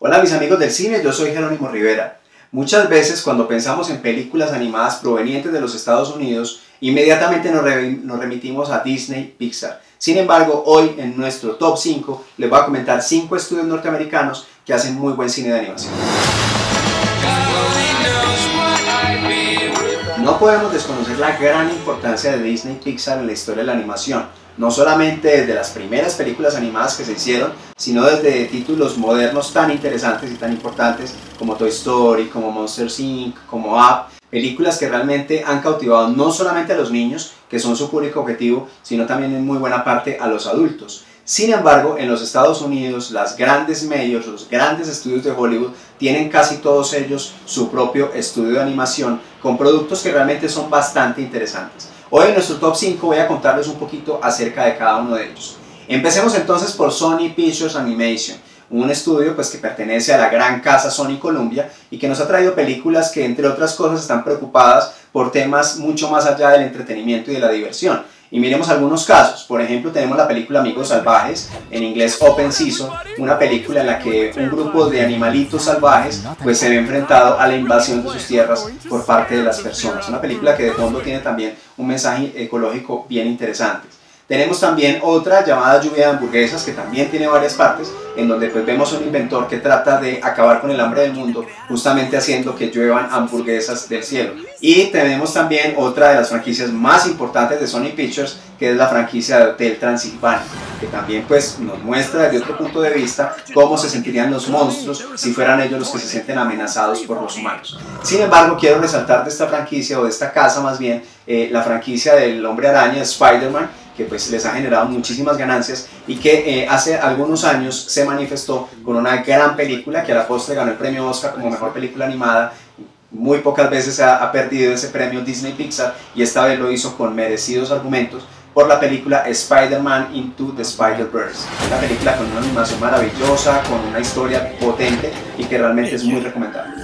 Hola mis amigos del cine, yo soy Jerónimo Rivera. Muchas veces cuando pensamos en películas animadas provenientes de los Estados Unidos, inmediatamente nos remitimos a Disney Pixar. Sin embargo, hoy en nuestro Top 5 les voy a comentar 5 estudios norteamericanos que hacen muy buen cine de animación. No podemos desconocer la gran importancia de Disney Pixar en la historia de la animación, no solamente desde las primeras películas animadas que se hicieron, sino desde títulos modernos tan interesantes y tan importantes como Toy Story, como Monsters Inc., como Up, películas que realmente han cautivado no solamente a los niños, que son su público objetivo, sino también en muy buena parte a los adultos. Sin embargo, en los Estados Unidos, las grandes medios, los grandes estudios de Hollywood, tienen casi todos ellos su propio estudio de animación con productos que realmente son bastante interesantes. Hoy en nuestro Top 5 voy a contarles un poquito acerca de cada uno de ellos. Empecemos entonces por Sony Pictures Animation, un estudio que pertenece a la gran casa Sony Columbia y que nos ha traído películas que entre otras cosas están preocupadas por temas mucho más allá del entretenimiento y de la diversión. Y miremos algunos casos. Por ejemplo, tenemos la película Amigos Salvajes, en inglés Open Season, una película en la que un grupo de animalitos salvajes se ve enfrentado a la invasión de sus tierras por parte de las personas. Una película que de fondo tiene también un mensaje ecológico bien interesante. Tenemos también otra llamada Lluvia de Hamburguesas, que también tiene varias partes, en donde vemos un inventor que trata de acabar con el hambre del mundo, justamente haciendo que lluevan hamburguesas del cielo. Y tenemos también otra de las franquicias más importantes de Sony Pictures, que es la franquicia de Hotel Transilvania, que también nos muestra desde otro punto de vista cómo se sentirían los monstruos si fueran ellos los que se sienten amenazados por los humanos. Sin embargo, quiero resaltar de esta franquicia, o de esta casa más bien, la franquicia del Hombre Araña, Spider-Man, que les ha generado muchísimas ganancias y que hace algunos años se manifestó con una gran película que a la postre ganó el premio Oscar como mejor película animada. Muy pocas veces ha perdido ese premio Disney Pixar y esta vez lo hizo con merecidos argumentos por la película Spider-Man Into the Spider-Verse, una película con una animación maravillosa, con una historia potente y que realmente es muy recomendable.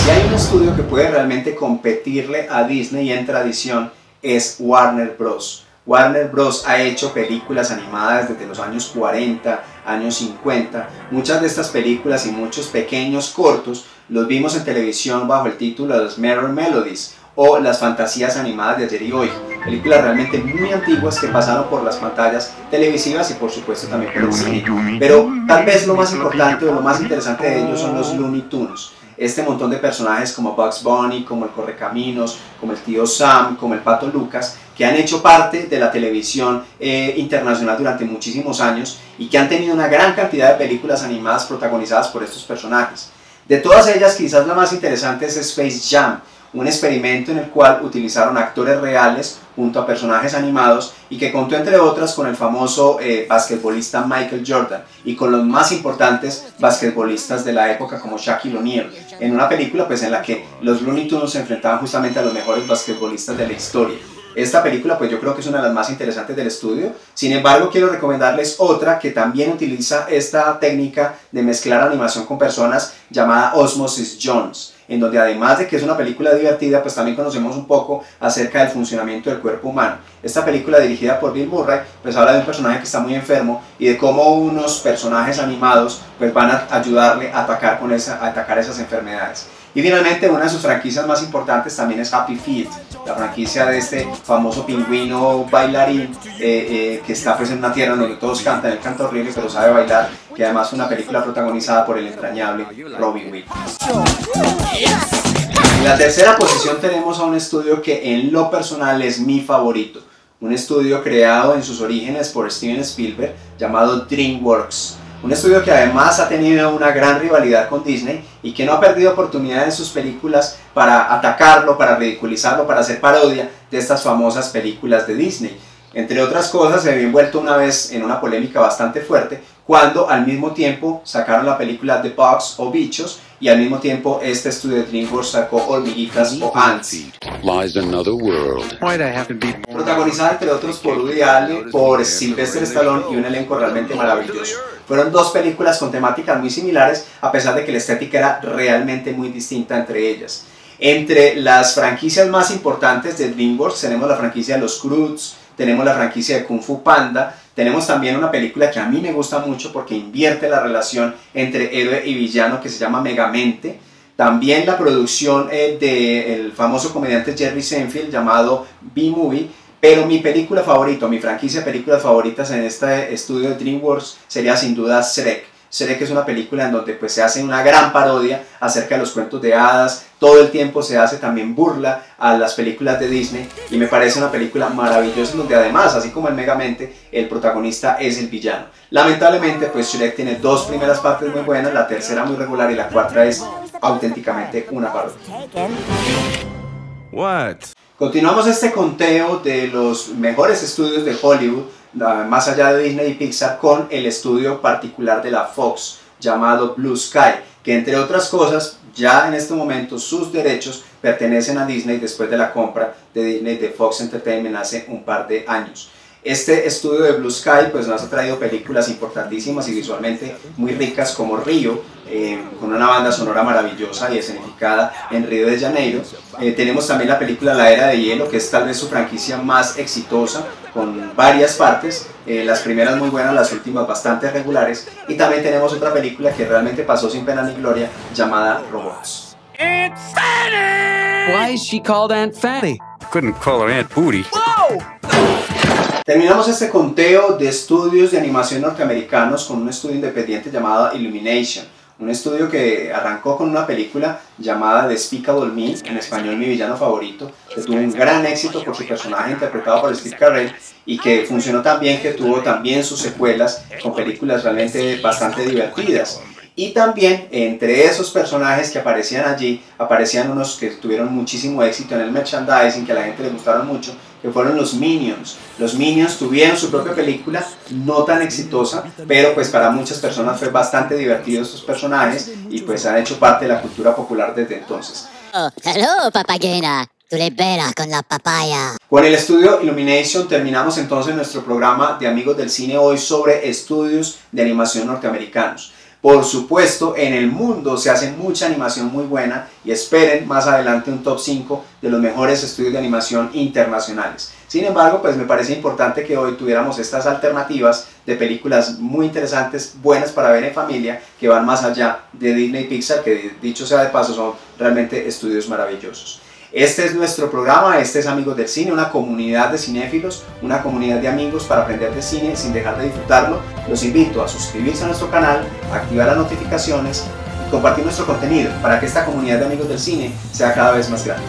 Si hay un estudio que puede realmente competirle a Disney en tradición, es Warner Bros. Warner Bros. Ha hecho películas animadas desde los años 40, años 50. Muchas de estas películas y muchos pequeños cortos los vimos en televisión bajo el título de los Merry Melodies o las fantasías animadas de ayer y hoy. Películas realmente muy antiguas que pasaron por las pantallas televisivas y por supuesto también por el cine. Pero tal vez lo más importante o lo más interesante de ellos son los Looney Tunes. Este montón de personajes como Bugs Bunny, como el Correcaminos, como el tío Sam, como el Pato Lucas, que han hecho parte de la televisión internacional durante muchísimos años y que han tenido una gran cantidad de películas animadas protagonizadas por estos personajes. De todas ellas, quizás la más interesante es Space Jam, un experimento en el cual utilizaron actores reales junto a personajes animados y que contó entre otras con el famoso basquetbolista Michael Jordan y con los más importantes basquetbolistas de la época como Shaquille O'Neal, en una película en la que los Looney Tunes se enfrentaban justamente a los mejores basquetbolistas de la historia. Esta película yo creo que es una de las más interesantes del estudio. Sin embargo, quiero recomendarles otra que también utiliza esta técnica de mezclar animación con personas, llamada Osmosis Jones, en donde además de que es una película divertida, también conocemos un poco acerca del funcionamiento del cuerpo humano. Esta película, dirigida por Bill Murray, habla de un personaje que está muy enfermo y de cómo unos personajes animados van a ayudarle a atacar esas enfermedades. Y finalmente, una de sus franquicias más importantes también es Happy Feet, la franquicia de este famoso pingüino bailarín que está en una tierra donde todos cantan, él canta horrible pero sabe bailar, que además es una película protagonizada por el entrañable Robin Williams. En la tercera posición tenemos a un estudio que en lo personal es mi favorito, un estudio creado en sus orígenes por Steven Spielberg llamado DreamWorks. Un estudio que además ha tenido una gran rivalidad con Disney y que no ha perdido oportunidad en sus películas para atacarlo, para ridiculizarlo, para hacer parodia de estas famosas películas de Disney. Entre otras cosas, se había envuelto una vez en una polémica bastante fuerte cuando al mismo tiempo sacaron la película The Bugs o Bichos y al mismo tiempo este estudio de DreamWorks sacó Hormiguitas o Ants. Protagonizada entre otros por Woody Allen, por Sylvester Stallone y un elenco realmente maravilloso. Fueron dos películas con temáticas muy similares a pesar de que la estética era realmente muy distinta entre ellas. Entre las franquicias más importantes de DreamWorks tenemos la franquicia de los Croods, tenemos la franquicia de Kung Fu Panda, Tenemos también una película que a mí me gusta mucho porque invierte la relación entre héroe y villano, que se llama Megamente. También la producción del famoso comediante Jerry Seinfeld llamado B-Movie. Pero mi película favorita, mi franquicia de películas favoritas en este estudio de DreamWorks sería sin duda Shrek. Shrek es una película en donde pues, se hace una gran parodia acerca de los cuentos de hadas. Todo el tiempo se hace también burla a las películas de Disney y me parece una película maravillosa donde además, así como en Megamente, el protagonista es el villano. Lamentablemente pues Shrek tiene dos primeras partes muy buenas, la tercera muy regular y la cuarta es auténticamente una parodia. What? Continuamos este conteo de los mejores estudios de Hollywood, más allá de Disney y Pixar, con el estudio particular de la Fox llamado Blue Sky, que entre otras cosas ya en este momento sus derechos pertenecen a Disney después de la compra de Disney de Fox Entertainment hace un par de años. Este estudio de Blue Sky pues nos ha traído películas importantísimas y visualmente muy ricas como Río, con una banda sonora maravillosa y escenificada en Río de Janeiro. Tenemos también la película La Era de Hielo, que es tal vez su franquicia más exitosa, con varias partes, las primeras muy buenas, las últimas bastante regulares. Y también tenemos otra película que realmente pasó sin pena ni gloria, llamada Robots. Aunt Fatty! Why is she called Aunt Fatty? Couldn't call her Aunt Booty. Whoa! Terminamos este conteo de estudios de animación norteamericanos con un estudio independiente llamado Illumination. Un estudio que arrancó con una película llamada Despicable Me, en español Mi Villano Favorito, que tuvo un gran éxito por su personaje interpretado por Steve Carell y que funcionó tan bien que tuvo también sus secuelas con películas realmente bastante divertidas. Y también entre esos personajes que aparecían allí, aparecían unos que tuvieron muchísimo éxito en el merchandising, que a la gente le gustaron mucho, que fueron los Minions. Los Minions tuvieron su propia película, no tan exitosa, pero pues para muchas personas fue bastante divertido estos personajes y pues han hecho parte de la cultura popular desde entonces. Oh, hello, papagena. Tú le veras con la papaya. Con el estudio Illumination terminamos entonces nuestro programa de Amigos del Cine hoy sobre estudios de animación norteamericanos. Por supuesto, en el mundo se hace mucha animación muy buena y esperen más adelante un top 5 de los mejores estudios de animación internacionales. Sin embargo, pues me parece importante que hoy tuviéramos estas alternativas de películas muy interesantes, buenas para ver en familia, que van más allá de Disney y Pixar, que dicho sea de paso son realmente estudios maravillosos. Este es nuestro programa, este es Amigos del Cine, una comunidad de cinéfilos, una comunidad de amigos para aprender de cine sin dejar de disfrutarlo. Los invito a suscribirse a nuestro canal, a activar las notificaciones y compartir nuestro contenido para que esta comunidad de Amigos del Cine sea cada vez más grande.